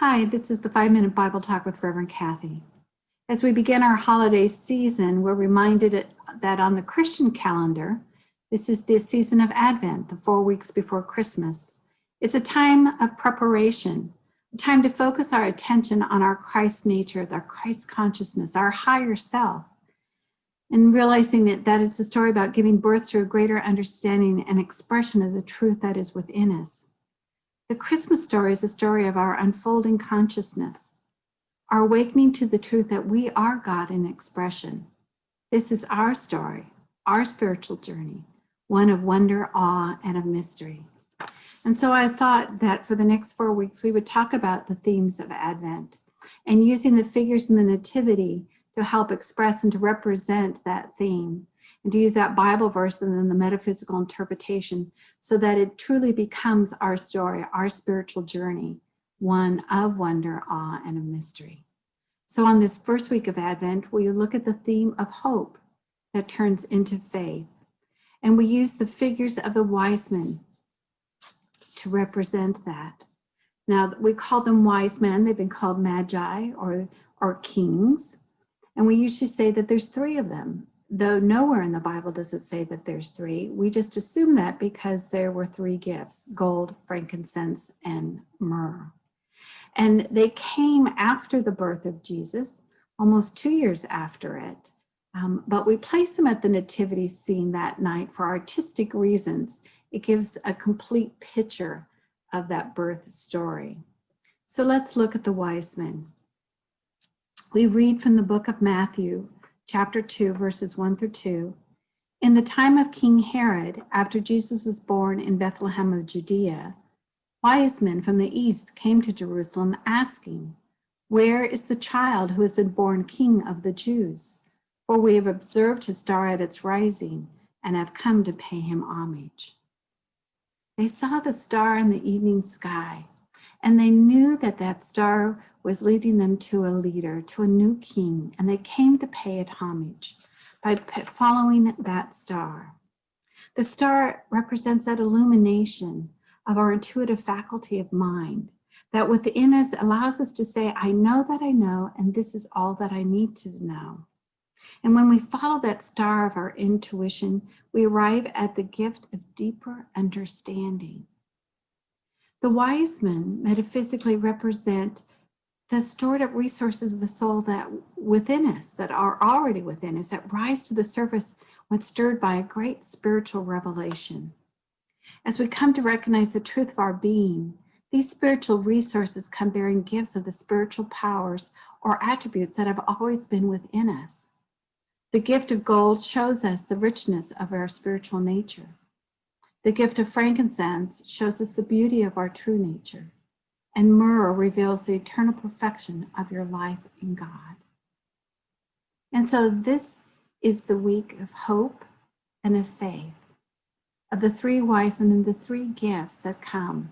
Hi, this is the 5-Minute Bible Talk with Reverend Kathy. As we begin our holiday season, we're reminded that on the Christian calendar, this is the season of Advent, the 4 weeks before Christmas. It's a time of preparation, a time to focus our attention on our Christ nature, our Christ consciousness, our higher self, and realizing that it's a story about giving birth to a greater understanding and expression of the truth that is within us. The Christmas story is a story of our unfolding consciousness, our awakening to the truth that we are God in expression. This is our story, our spiritual journey, one of wonder, awe, and of mystery. And so I thought that for the next 4 weeks, we would talk about the themes of Advent and using the figures in the Nativity to help express and to represent that theme, and to use that Bible verse and then the metaphysical interpretation so that it truly becomes our story, our spiritual journey, one of wonder, awe, and of mystery. So on this first week of Advent, we look at the theme of hope that turns into faith. And we use the figures of the wise men to represent that. Now, we call them wise men. They've been called magi or kings. And we usually say that there's 3 of them. Though nowhere in the Bible does it say that there's 3, we just assume that because there were 3 gifts: gold, frankincense, and myrrh. And they came after the birth of Jesus, almost 2 years after it. But we place them at the nativity scene that night for artistic reasons. It gives a complete picture of that birth story. So let's look at the wise men. We read from the book of Matthew, chapter 2, verses 1 through 2. In the time of King Herod, after Jesus was born in Bethlehem of Judea, wise men from the east came to Jerusalem asking, "Where is the child who has been born King of the Jews? For we have observed his star at its rising and have come to pay him homage." They saw the star in the evening sky, and they knew that that star was leading them to a leader, to a new king, and they came to pay it homage by following that star. The star represents that illumination of our intuitive faculty of mind that within us allows us to say, "I know that I know, and this is all that I need to know." And when we follow that star of our intuition, we arrive at the gift of deeper understanding. The wise men metaphysically represent the stored up resources of the soul that within us, that are already within us, that rise to the surface when stirred by a great spiritual revelation. As we come to recognize the truth of our being, these spiritual resources come bearing gifts of the spiritual powers or attributes that have always been within us. The gift of gold shows us the richness of our spiritual nature. The gift of frankincense shows us the beauty of our true nature. And myrrh reveals the eternal perfection of your life in God. And so this is the week of hope and of faith, of the 3 wise men and the 3 gifts that come.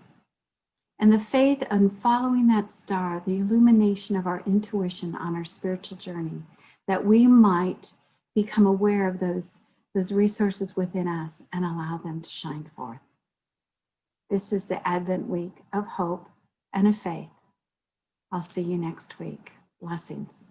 And the faith in following that star, the illumination of our intuition on our spiritual journey, that we might become aware of those resources within us and allow them to shine forth. This is the Advent week of hope and of faith. I'll see you next week. Blessings.